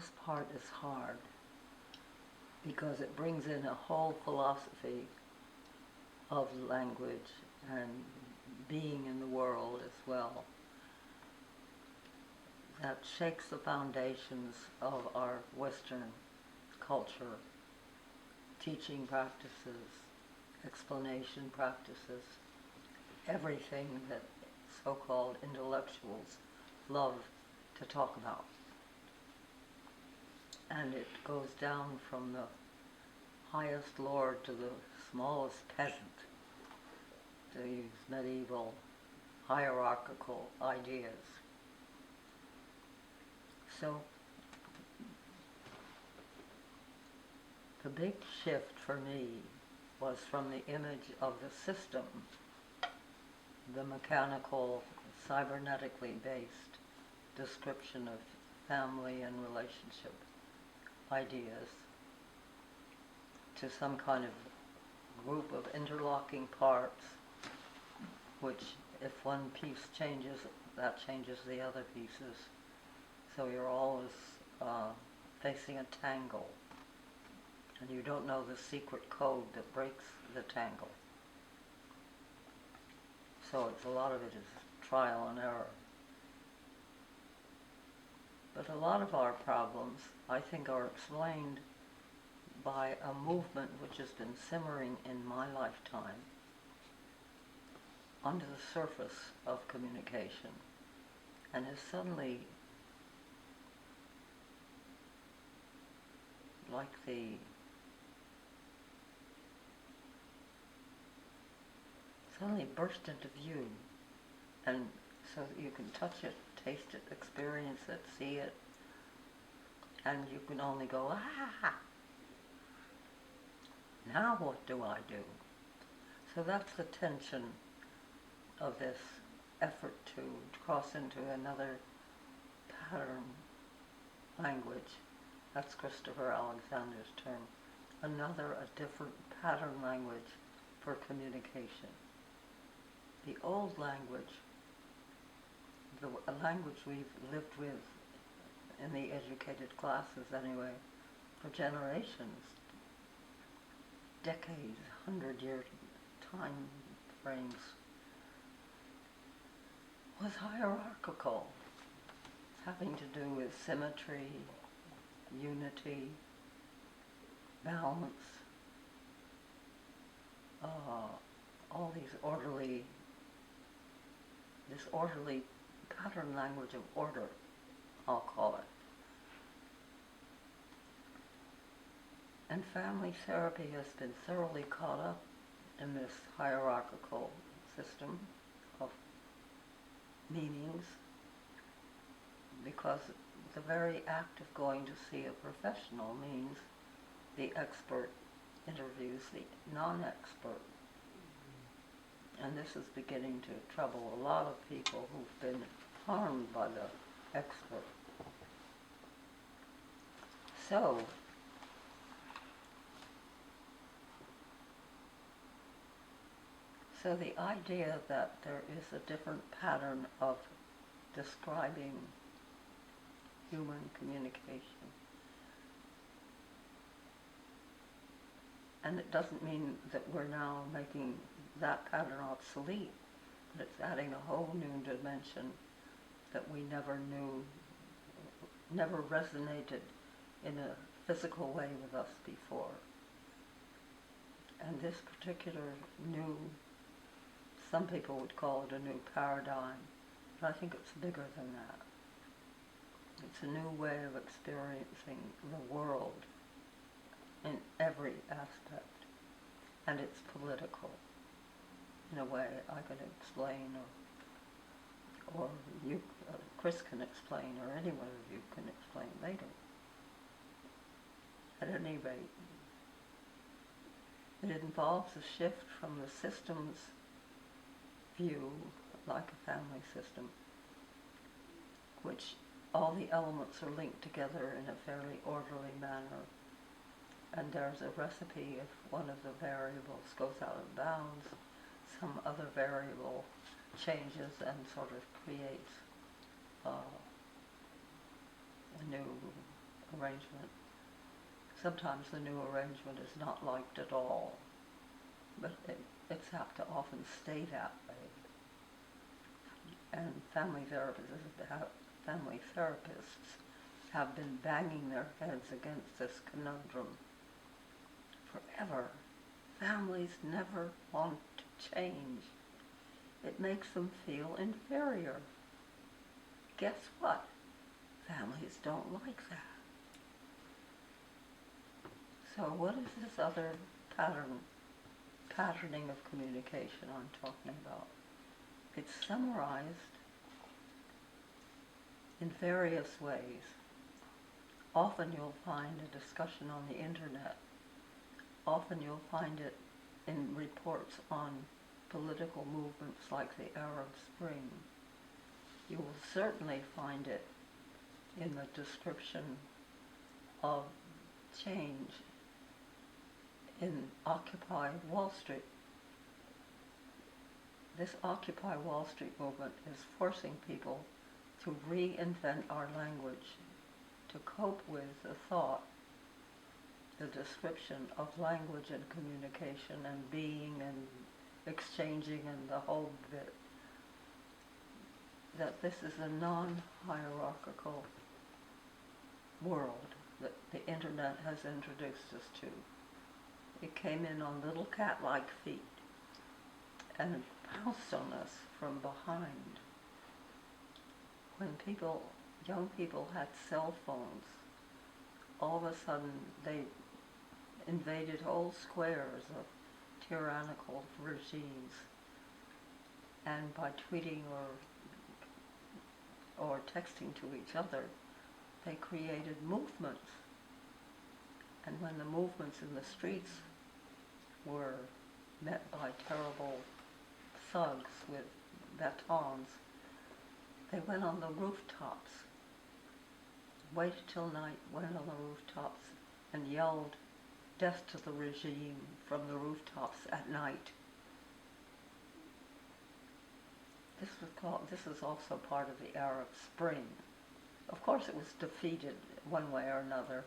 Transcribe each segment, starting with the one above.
This part is hard because it brings in a whole philosophy of language and being in the world as well that shakes the foundations of our Western culture, teaching practices, explanation practices, everything that so-called intellectuals love to talk about. And it goes down from the highest lord to the smallest peasant, to use medieval hierarchical ideas. So the big shift for me was from the image of the system, the mechanical, cybernetically based description of family and relationship ideas, to some kind of group of interlocking parts, which if one piece changes, that changes the other pieces. So you're always facing a tangle, and you don't know the secret code that breaks the tangle. So a lot of it is trial and error. But a lot of our problems, I think, are explained by a movement which has been simmering in my lifetime under the surface of communication and has suddenly, suddenly burst into view, and so that you can touch it, taste it, experience it, see it, and you can only go, ah, now what do I do? So that's the tension of this effort to cross into another pattern language. That's Christopher Alexander's term. A different pattern language for communication. The old language, the language we've lived with in the educated classes anyway, for generations, decades, 100-year time frames, was hierarchical, having to do with symmetry, unity, balance, all these this orderly pattern language of order, I'll call it. And family therapy has been thoroughly caught up in this hierarchical system of meanings, because the very act of going to see a professional means the expert interviews the non-expert. And this is beginning to trouble a lot of people who've been harmed by the expert. So the idea that there is a different pattern of describing human communication, and it doesn't mean that we're now making that pattern obsolete, but it's adding a whole new dimension that we never knew, never resonated in a physical way with us before. And this particular new, some people would call it a new paradigm, but I think it's bigger than that. It's a new way of experiencing the world in every aspect, and it's political in a way I can explain, or you, Chris can explain, or any one of you can explain later. At any rate, it involves a shift from the system's view, like a family system, which all the elements are linked together in a fairly orderly manner, and there's a recipe if one of the variables goes out of bounds, some other variable changes and sort of creates a new arrangement. Sometimes the new arrangement is not liked at all, but it's apt to often stay that way. And family therapists have been banging their heads against this conundrum forever. Families never want to change. It makes them feel inferior. Guess what? Families don't like that. So what is this other patterning of communication I'm talking about? It's summarized in various ways. Often you'll find a discussion on the internet. Often you'll find it in reports on political movements like the Arab Spring. You will certainly find it in the description of change in Occupy Wall Street. This Occupy Wall Street movement is forcing people to reinvent our language to cope with the thought, the description of language and communication and being and exchanging and the whole bit, that this is a non-hierarchical world that the internet has introduced us to. It came in on little cat-like feet and pounced on us from behind. When young people had cell phones, all of a sudden they invaded whole squares of tyrannical regimes, and by tweeting or texting to each other, they created movements. And when the movements in the streets were met by terrible thugs with batons, they went on the rooftops, waited till night, went on the rooftops and yelled death to the regime from the rooftops at night. This is also part of the Arab Spring. Of course it was defeated one way or another.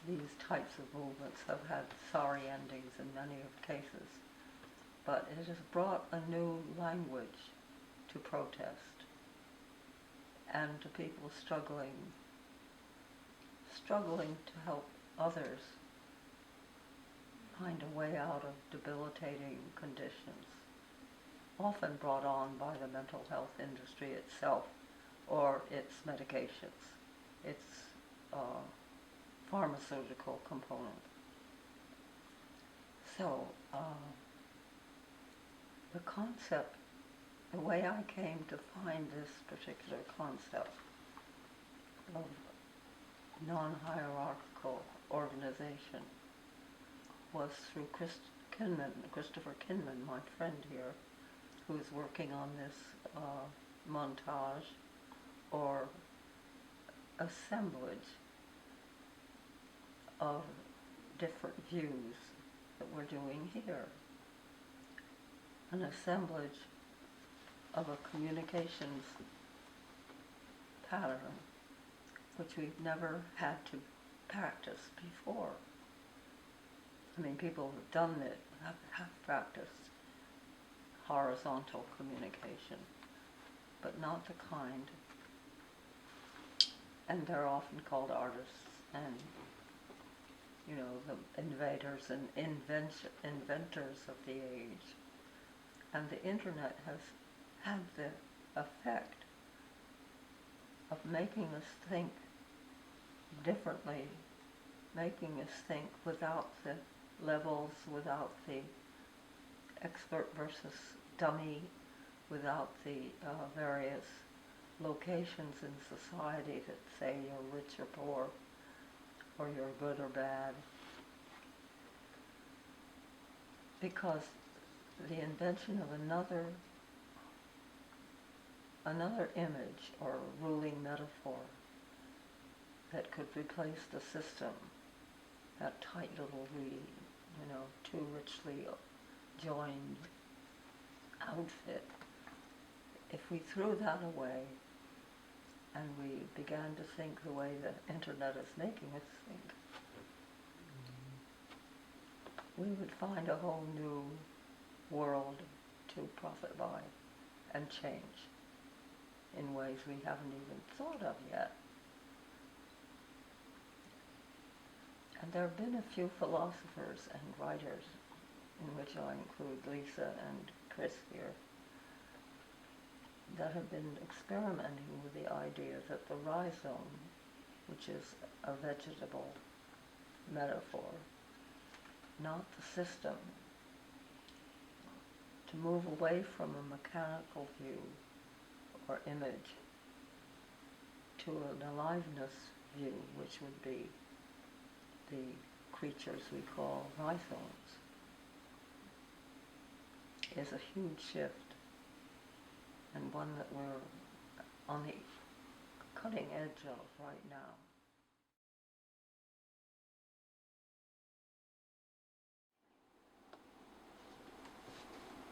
These types of movements have had sorry endings in many of cases, but it has brought a new language to protest and to people struggling to help others find a way out of debilitating conditions, often brought on by the mental health industry itself or its medications, its pharmaceutical component. So the concept, the way I came to find this particular concept of non-hierarchical organization was through Christopher Kinman, my friend here, who's working on this montage or assemblage of different views that we're doing here. An assemblage of a communications pattern which we've never had to practice before. I mean, people who've done it have practiced horizontal communication, but not the kind, and they're often called artists and, you know, the invaders and inventors of the age. And the internet has had the effect of making us think differently, making us think without the levels, without the expert versus dummy, without the various locations in society that say you're rich or poor, or you're good or bad. Because the invention of another image or ruling metaphor that could replace the system, that tight little reed, you know, too richly joined outfit, if we threw that away and we began to think the way the internet is making us think, we would find a whole new world to profit by and change in ways we haven't even thought of yet. And there have been a few philosophers and writers, in which I include Lisa and Chris here, that have been experimenting with the idea that the rhizome, which is a vegetable metaphor, not the system, to move away from a mechanical view or image to an aliveness view, which would be the creatures we call rhizomes, is a huge shift, and one that we're on the cutting edge of right now.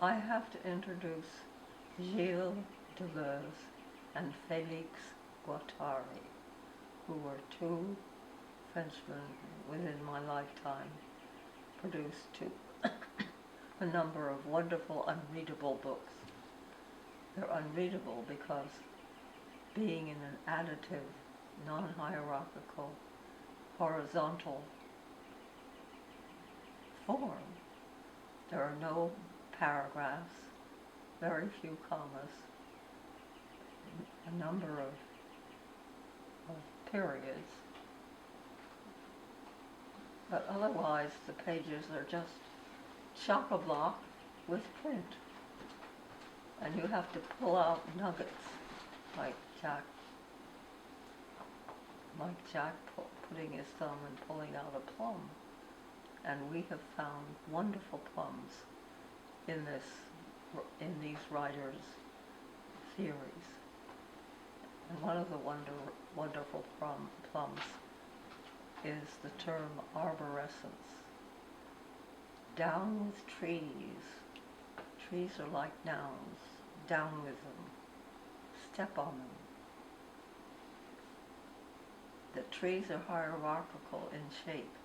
I have to introduce Gilles Deleuze and Félix Guattari, who were two Frenchmen within my lifetime, produced a number of wonderful unreadable books. They're unreadable because, being in an additive, non-hierarchical, horizontal form, there are no paragraphs, very few commas, a number of periods, but otherwise the pages are just chock-a-block with print. And you have to pull out nuggets, like Jack putting his thumb and pulling out a plum. And we have found wonderful plums in these writers' theories. And one of the wonderful plums is the term arborescence. Down with trees. Trees are like nouns. Down with them. Step on them. The trees are hierarchical in shape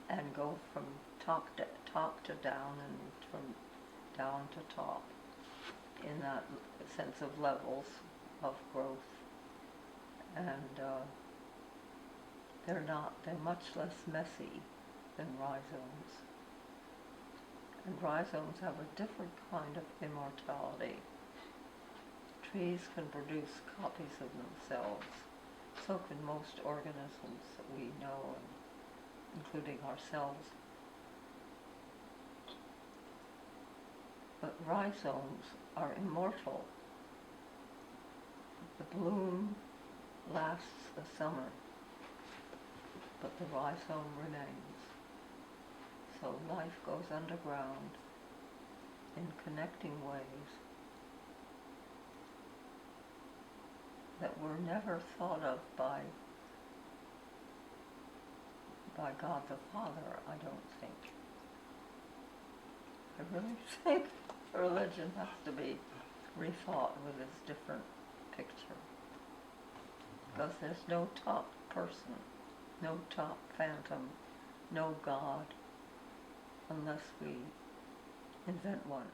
and go from top to down and from down to top in that sense of levels of growth. And they're much less messy than rhizomes. And rhizomes have a different kind of immortality. Trees can produce copies of themselves. So can most organisms that we know, including ourselves. But rhizomes are immortal. The bloom lasts the summer, but the rhizome remains. So life goes underground in connecting ways that were never thought of by God the Father, I don't think. I really think religion has to be rethought with this different picture. Because there's no top person, no top phantom, no God, unless we invent one.